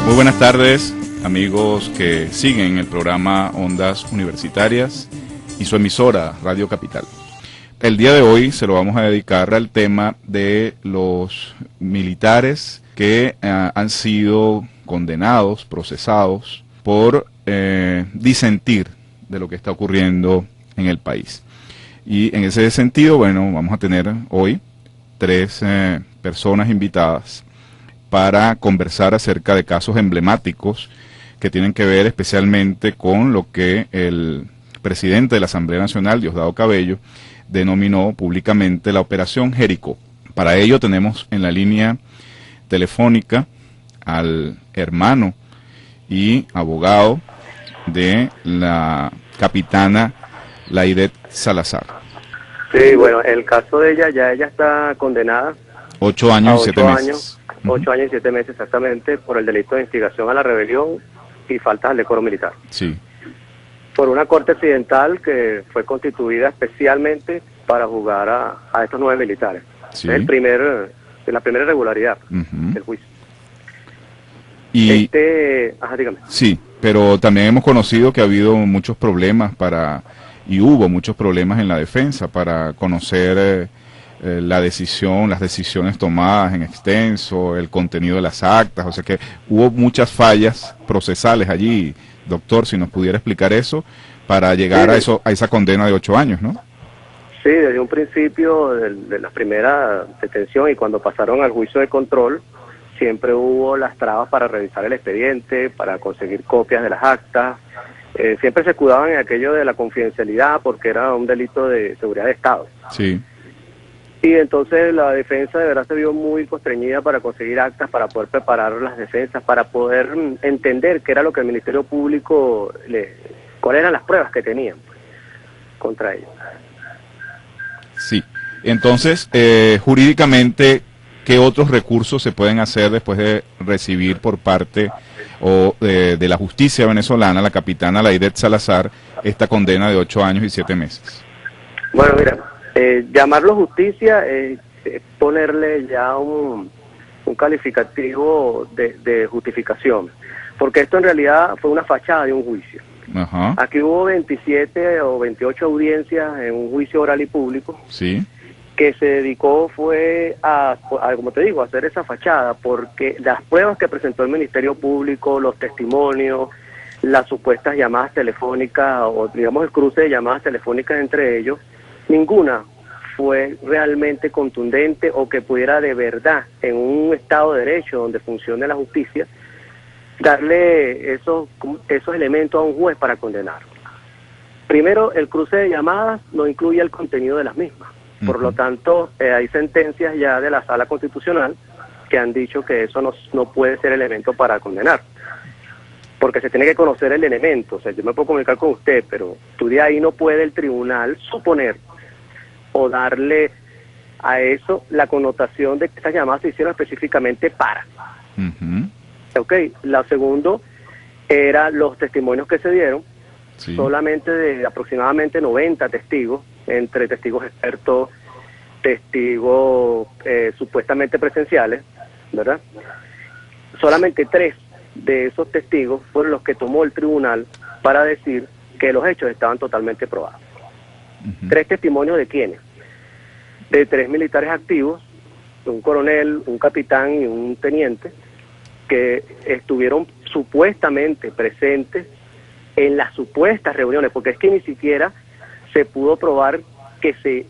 Muy buenas tardes, amigos que siguen el programa Ondas Universitarias y su emisora Radio Capital. El día de hoy se lo vamos a dedicar al tema de los militares que han sido condenados, procesados por disentir de lo que está ocurriendo en el país. Y en ese sentido, bueno, vamos a tener hoy tres personas invitadas para conversar acerca de casos emblemáticos que tienen que ver especialmente con lo que el presidente de la Asamblea Nacional, Diosdado Cabello, denominó públicamente la Operación Jericó. Para ello tenemos en la línea telefónica al hermano y abogado de la capitana Laidet Salazar. Sí, bueno, el caso de ella está condenada 8 años y 7 meses. 8 años y 7 meses exactamente por el delito de instigación a la rebelión y faltas al decoro militar. Sí. Por una corte occidental que fue constituida especialmente para juzgar a estos 9 militares. Sí. Es la primera irregularidad del juicio. Y dígame. Sí, pero también hemos conocido que ha habido muchos problemas hubo muchos problemas en la defensa para conocer las decisiones tomadas en extenso, el contenido de las actas, o sea que hubo muchas fallas procesales allí. Doctor, si nos pudiera explicar eso para llegar a esa condena de 8 años, ¿no? Sí, desde un principio de la primera detención y cuando pasaron al juicio de control, siempre hubo las trabas para revisar el expediente, para conseguir copias de las actas. Siempre se escudaban en aquello de la confidencialidad porque era un delito de seguridad de Estado. Sí. Y entonces la defensa de verdad se vio muy constreñida para conseguir actas, para poder preparar las defensas, para poder entender qué era lo que el Ministerio Público, cuáles eran las pruebas que tenían contra ellos. Sí. Entonces, jurídicamente, ¿qué otros recursos se pueden hacer después de recibir por parte de la justicia venezolana, la capitana Laidet Salazar, esta condena de 8 años y 7 meses? Bueno, mira, llamarlo justicia es ponerle ya un calificativo de justificación, porque esto en realidad fue una fachada de un juicio. Ajá. Aquí hubo 27 o 28 audiencias en un juicio oral y público. Sí. Que se dedicó fue como te digo, a hacer esa fachada, porque las pruebas que presentó el Ministerio Público, los testimonios, las supuestas llamadas telefónicas, o digamos el cruce de llamadas telefónicas entre ellos, ninguna fue realmente contundente o que pudiera de verdad, en un Estado de Derecho donde funcione la justicia, darle esos elementos a un juez para condenar. Primero, el cruce de llamadas no incluye el contenido de las mismas. Por lo tanto, hay sentencias ya de la Sala Constitucional que han dicho que eso no puede ser elemento para condenar, porque se tiene que conocer el elemento. O sea, yo me puedo comunicar con usted, pero tú de ahí no puede el tribunal suponer o darle a eso la connotación de que estas llamadas se hicieron específicamente para. Ok, la segundo era los testimonios que se dieron, sí. Solamente de aproximadamente 90 testigos, entre testigos expertos, testigos supuestamente presenciales, ¿verdad? Solamente 3 de esos testigos fueron los que tomó el tribunal para decir que los hechos estaban totalmente probados. 3 testimonios de quiénes? De 3 militares activos, un coronel, un capitán y un teniente, que estuvieron supuestamente presentes en las supuestas reuniones, porque es que ni siquiera se pudo probar que se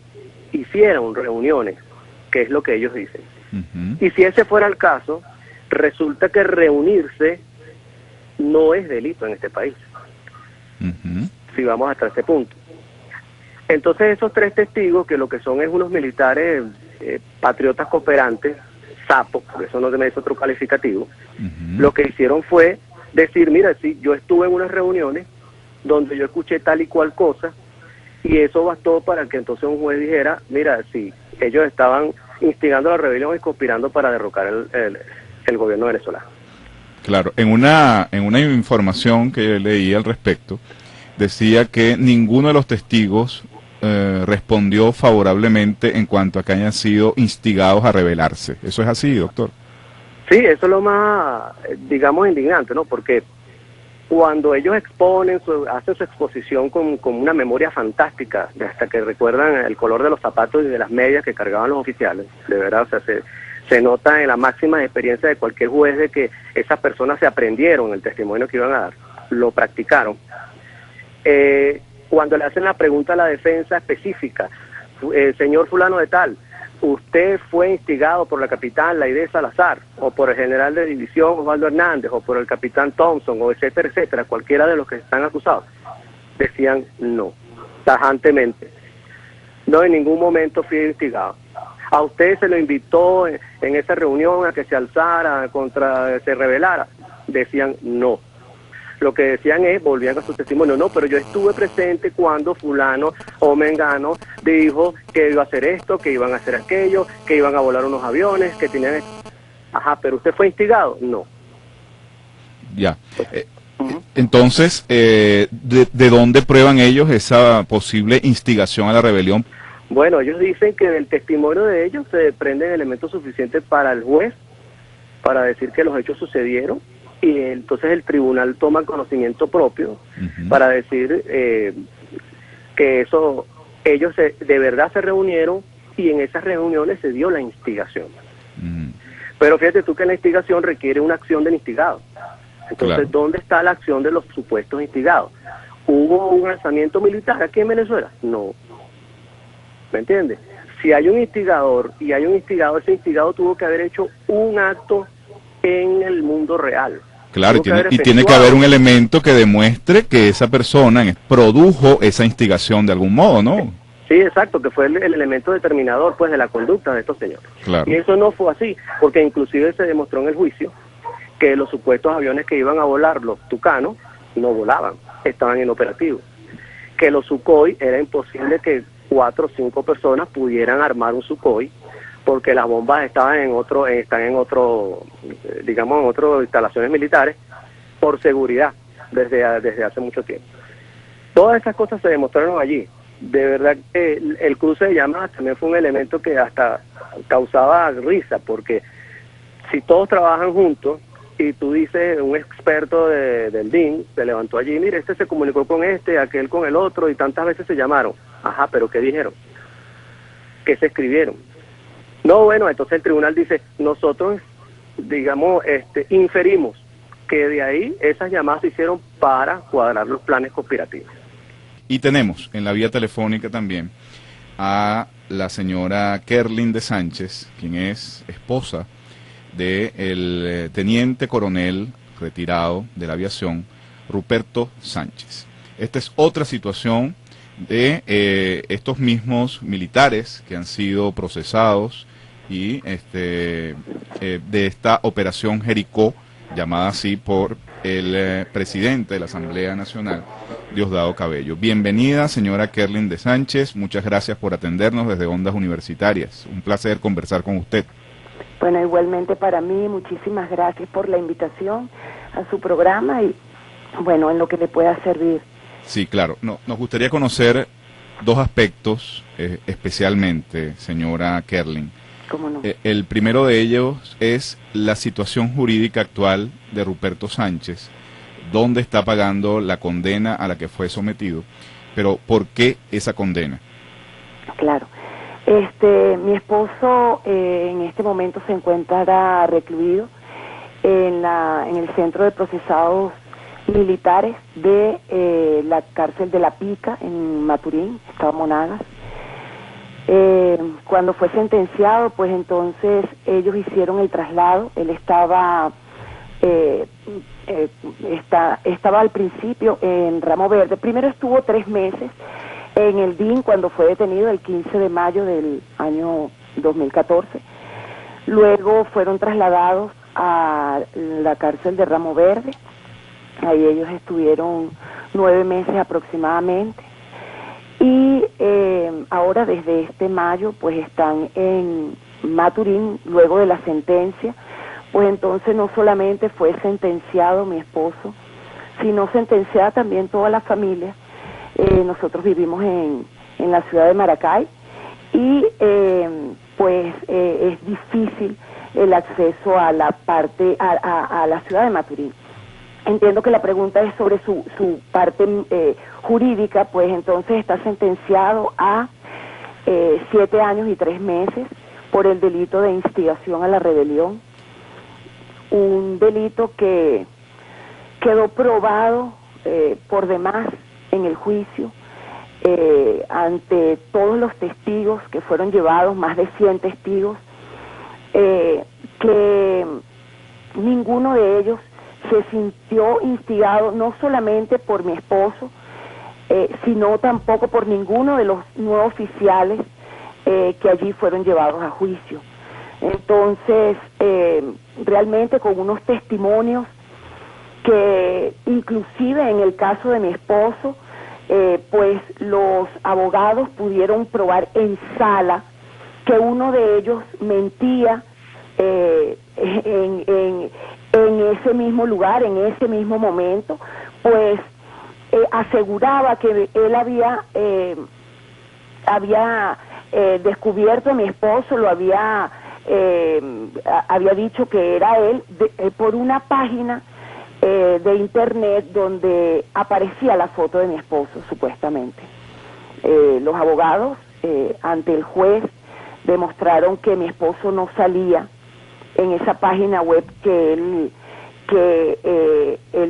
hicieron reuniones, que es lo que ellos dicen. Y si ese fuera el caso, resulta que reunirse no es delito en este país, si vamos hasta ese punto. Entonces esos 3 testigos, que lo que son es unos militares patriotas cooperantes, sapos, por eso no se me hizo otro calificativo, lo que hicieron fue decir, mira, sí, yo estuve en unas reuniones donde yo escuché tal y cual cosa, y eso bastó para que entonces un juez dijera, mira, sí, ellos estaban instigando la rebelión y conspirando para derrocar el gobierno venezolano. Claro, en una información que leí al respecto, decía que ninguno de los testigos respondió favorablemente en cuanto a que hayan sido instigados a rebelarse. ¿Eso es así, doctor? Sí, eso es lo más, digamos, indignante, ¿no? Porque cuando ellos exponen, hacen su exposición con una memoria fantástica, hasta que recuerdan el color de los zapatos y de las medias que cargaban los oficiales, de verdad, o sea, se nota en la máxima experiencia de cualquier juez de que esas personas se aprendieron el testimonio que iban a dar, lo practicaron. Cuando le hacen la pregunta a la defensa específica, señor fulano de tal, usted fue instigado por la capitán Laide Salazar, o por el general de división Osvaldo Hernández, o por el capitán Thompson, o etcétera, etcétera, cualquiera de los que están acusados, decían no, tajantemente. No, en ningún momento fui instigado. A usted se lo invitó en esa reunión a que se alzara, se rebelara. Decían no. Lo que decían es, volvían a su testimonio, no, pero yo estuve presente cuando fulano o mengano dijo que iba a hacer esto, que iban a hacer aquello, que iban a volar unos aviones, que tenían esto. Ajá, pero ¿usted fue instigado? No. Ya. Entonces, ¿de dónde prueban ellos esa posible instigación a la rebelión? Bueno, ellos dicen que del testimonio de ellos se desprenden elementos suficientes para el juez, para decir que los hechos sucedieron, y entonces el tribunal toma conocimiento propio para decir que ellos de verdad se reunieron y en esas reuniones se dio la instigación. Pero fíjate tú que la instigación requiere una acción del instigado. Entonces, claro, ¿dónde está la acción de los supuestos instigados? ¿Hubo un alzamiento militar aquí en Venezuela? No. ¿Me entiendes? Si hay un instigador y hay un instigado, ese instigado tuvo que haber hecho un acto en el mundo real. Claro, tiene que haber un elemento que demuestre que esa persona produjo esa instigación de algún modo, ¿no? Sí, exacto, que fue el elemento determinador, pues, de la conducta de estos señores. Claro. Y eso no fue así, porque inclusive se demostró en el juicio que los supuestos aviones que iban a volar, los Tucanos, no volaban, estaban inoperativos. Que los Sukhoi, era imposible que 4 o 5 personas pudieran armar un Sukhoi, porque las bombas están en otras instalaciones militares, por seguridad, desde hace mucho tiempo. Todas esas cosas se demostraron allí. De verdad que el cruce de llamadas también fue un elemento que hasta causaba risa, porque si todos trabajan juntos, y tú dices, un experto del DIN se levantó allí, mire, este se comunicó con este, aquel con el otro, y tantas veces se llamaron. Ajá, pero ¿qué dijeron? ¿Qué se escribieron? No, bueno, entonces el tribunal dice, nosotros, digamos, inferimos que de ahí esas llamadas se hicieron para cuadrar los planes conspirativos. Y tenemos en la vía telefónica también a la señora Kerlin de Sánchez, quien es esposa del teniente coronel retirado de la aviación, Ruperto Sánchez. Esta es otra situación de estos mismos militares que han sido procesados y de esta operación Jericó, llamada así por el presidente de la Asamblea Nacional, Diosdado Cabello. Bienvenida, señora Kerlin de Sánchez, muchas gracias por atendernos desde Ondas Universitarias. Un placer conversar con usted. Bueno, igualmente para mí, muchísimas gracias por la invitación a su programa y, bueno, en lo que le pueda servir. Sí, claro. Nos gustaría conocer dos aspectos especialmente, señora Kerlin. ¿Cómo no? El primero de ellos es la situación jurídica actual de Ruperto Sánchez, dónde está pagando la condena a la que fue sometido, pero ¿por qué esa condena? Claro. Mi esposo en este momento se encuentra recluido en el centro de procesados militares de la cárcel de La Pica en Maturín, Estado Monagas. Cuando fue sentenciado, pues entonces ellos hicieron el traslado. Él estaba al principio en Ramo Verde. Primero estuvo 3 meses en el DIN cuando fue detenido el 15 de mayo del año 2014. Luego fueron trasladados a la cárcel de Ramo Verde. Ahí ellos estuvieron 9 meses aproximadamente. Y ahora desde este mayo pues están en Maturín, luego de la sentencia. Pues entonces no solamente fue sentenciado mi esposo, sino sentenciada también toda la familia. Nosotros vivimos en la ciudad de Maracay y es difícil el acceso a la parte, a la ciudad de Maturín. Entiendo que la pregunta es sobre su parte jurídica, pues entonces está sentenciado a 7 años y 3 meses por el delito de instigación a la rebelión, un delito que quedó probado por demás en el juicio ante todos los testigos que fueron llevados, más de 100 testigos, que ninguno de ellos se sintió instigado no solamente por mi esposo, sino tampoco por ninguno de los 9 oficiales que allí fueron llevados a juicio. Entonces, realmente con unos testimonios que inclusive en el caso de mi esposo, pues los abogados pudieron probar en sala que uno de ellos mentía en ese mismo lugar, en ese mismo momento, pues aseguraba que él había descubierto a mi esposo, lo había dicho que era él por una página de internet donde aparecía la foto de mi esposo, supuestamente. Los abogados ante el juez demostraron que mi esposo no salía en esa página web que él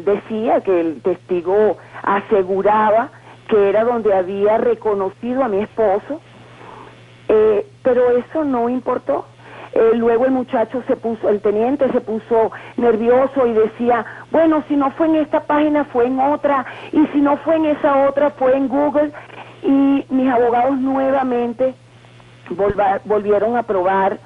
decía, que el testigo aseguraba que era donde había reconocido a mi esposo, pero eso no importó. Luego el teniente se puso nervioso y decía, bueno, si no fue en esta página fue en otra, y si no fue en esa otra fue en Google, y mis abogados nuevamente volvieron a probar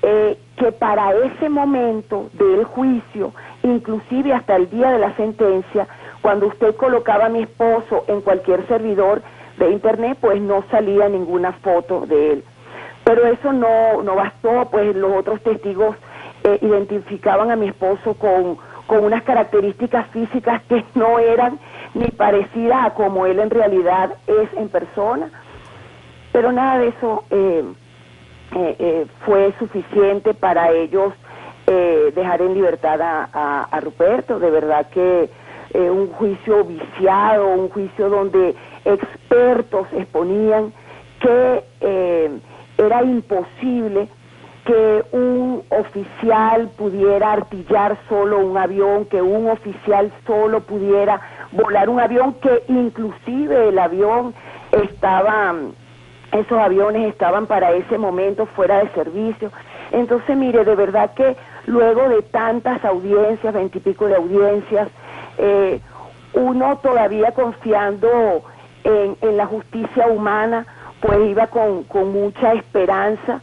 que para ese momento del juicio, inclusive hasta el día de la sentencia, cuando usted colocaba a mi esposo en cualquier servidor de internet, pues no salía ninguna foto de él. Pero eso no bastó, pues los otros testigos identificaban a mi esposo con unas características físicas que no eran ni parecidas a como él en realidad es en persona. Pero nada de eso fue suficiente para ellos dejar en libertad a Ruperto. De verdad que un juicio viciado, un juicio donde expertos exponían que era imposible que un oficial pudiera artillar solo un avión, que un oficial solo pudiera volar un avión, que inclusive el avión esos aviones estaban para ese momento fuera de servicio. Entonces, mire, de verdad que luego de tantas audiencias, 20 y pico de audiencias, uno todavía confiando en la justicia humana, pues iba con mucha esperanza,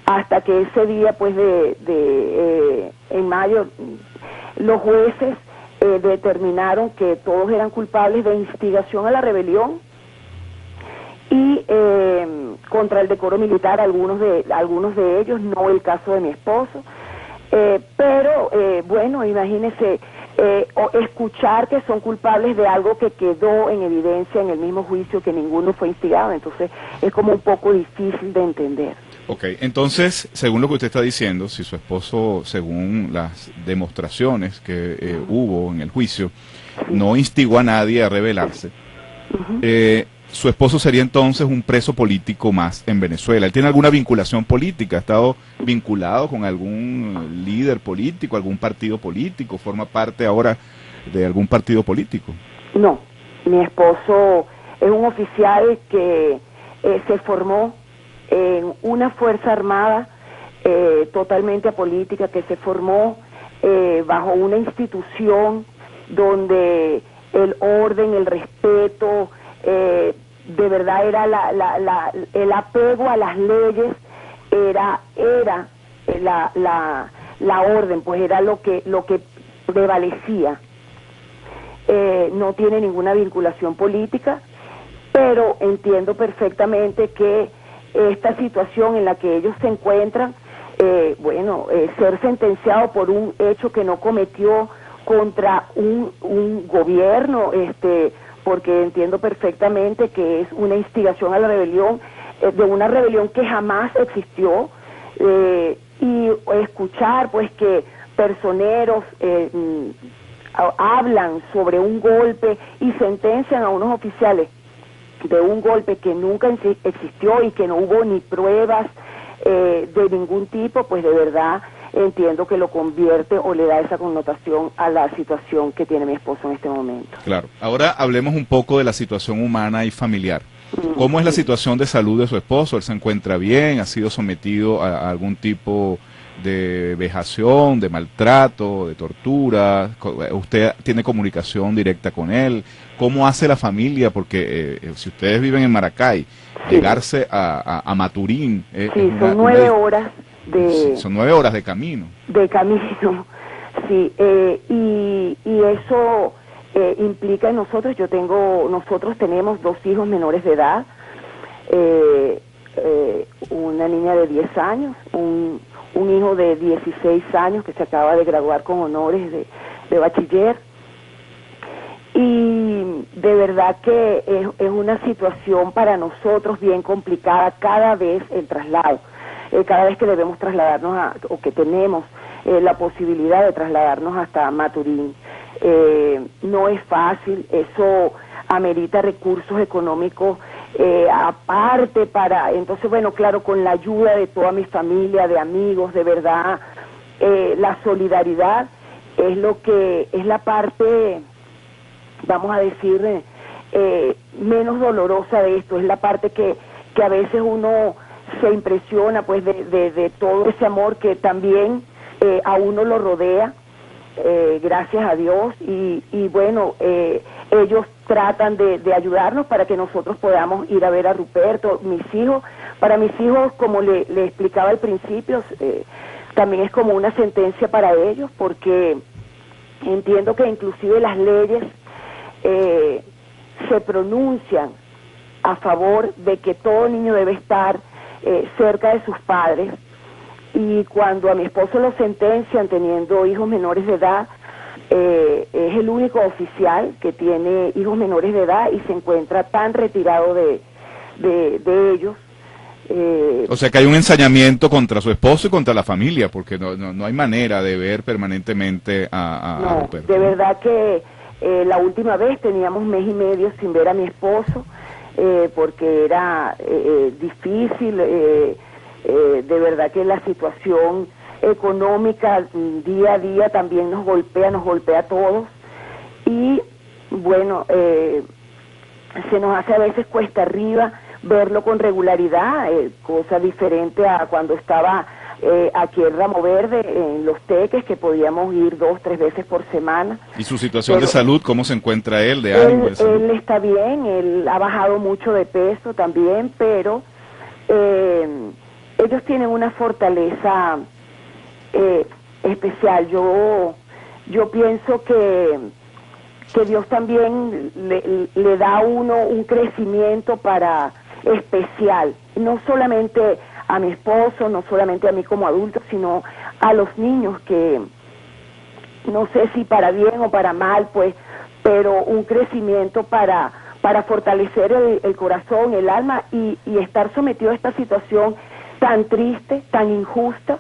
hasta que ese día, pues en mayo, los jueces determinaron que todos eran culpables de instigación a la rebelión y contra el decoro militar, algunos de ellos, no el caso de mi esposo, pero bueno, imagínese escuchar que son culpables de algo que quedó en evidencia en el mismo juicio, que ninguno fue instigado. Entonces es como un poco difícil de entender. Ok, entonces, según lo que usted está diciendo, si su esposo, según las demostraciones que hubo en el juicio, no instigó a nadie a rebelarse, su esposo sería entonces un preso político más en Venezuela. ¿Él tiene alguna vinculación política? ¿Ha estado vinculado con algún líder político, algún partido político? ¿Forma parte ahora de algún partido político? No, mi esposo es un oficial que se formó en una fuerza armada totalmente apolítica, que se formó bajo una institución donde el orden, el respeto, de verdad era el apego a las leyes, era la orden, pues era lo que prevalecía. No tiene ninguna vinculación política, pero entiendo perfectamente que esta situación en la que ellos se encuentran, ser sentenciado por un hecho que no cometió contra un gobierno, porque entiendo perfectamente que es una instigación a la rebelión, de una rebelión que jamás existió, y escuchar pues que personeros hablan sobre un golpe y sentencian a unos oficiales de un golpe que nunca existió y que no hubo ni pruebas de ningún tipo, pues de verdad entiendo que lo convierte o le da esa connotación a la situación que tiene mi esposo en este momento. Claro. Ahora hablemos un poco de la situación humana y familiar. ¿Cómo es la situación de salud de su esposo? ¿Él se encuentra bien? ¿Ha sido sometido a algún tipo de vejación, de maltrato, de tortura? ¿Usted tiene comunicación directa con él? ¿Cómo hace la familia? Porque si ustedes viven en Maracay, sí, llegarse a Maturín sí, son 9 horas sí, son 9 horas de camino. De camino, sí, y eso implica en nosotros, nosotros tenemos 2 hijos menores de edad, una niña de 10 años, un hijo de 16 años que se acaba de graduar con honores de bachiller, y de verdad que es una situación para nosotros bien complicada cada vez el traslado. Cada vez que debemos trasladarnos o que tenemos la posibilidad de trasladarnos hasta Maturín. No es fácil, eso amerita recursos económicos aparte entonces bueno, claro, con la ayuda de toda mi familia, de amigos, de verdad, la solidaridad es la parte, vamos a decir, menos dolorosa de esto, es la parte que a veces uno se impresiona pues de todo ese amor que también a uno lo rodea, gracias a Dios, y bueno, ellos tratan de ayudarnos para que nosotros podamos ir a ver a Ruperto. Para mis hijos, como le explicaba al principio, también es como una sentencia para ellos, porque entiendo que inclusive las leyes se pronuncian a favor de que todo niño debe estar cerca de sus padres, y cuando a mi esposo lo sentencian teniendo hijos menores de edad, es el único oficial que tiene hijos menores de edad y se encuentra tan retirado de ellos. O sea que hay un ensañamiento contra su esposo y contra la familia, porque no hay manera de ver permanentemente a Ruperto. De verdad que la última vez teníamos 1 mes y medio sin ver a mi esposo, porque era difícil, de verdad que la situación económica día a día también nos golpea a todos, y bueno, se nos hace a veces cuesta arriba verlo con regularidad, cosa diferente a cuando estaba aquí en Ramo Verde, en Los Teques, que podíamos ir 2, 3 veces por semana. ¿Y su situación de salud, cómo se encuentra él, de ánimo? Él está bien, él ha bajado mucho de peso también, pero ellos tienen una fortaleza especial. Yo pienso que Dios también le da a uno un crecimiento especial, no solamente a mi esposo, no solamente a mí como adulto, sino a los niños, que no sé si para bien o para mal, pues, pero un crecimiento para fortalecer el corazón, el alma, y estar sometido a esta situación tan triste, tan injusta,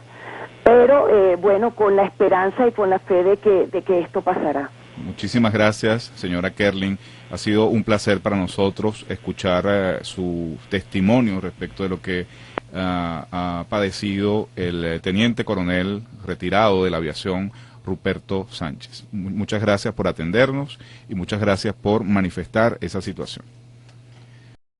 pero bueno, con la esperanza y con la fe de que esto pasará. Muchísimas gracias, señora Kerlin. Ha sido un placer para nosotros escuchar su testimonio respecto de lo que ha padecido el teniente coronel retirado de la aviación, Ruperto Sánchez. Muchas gracias por atendernos y muchas gracias por manifestar esa situación.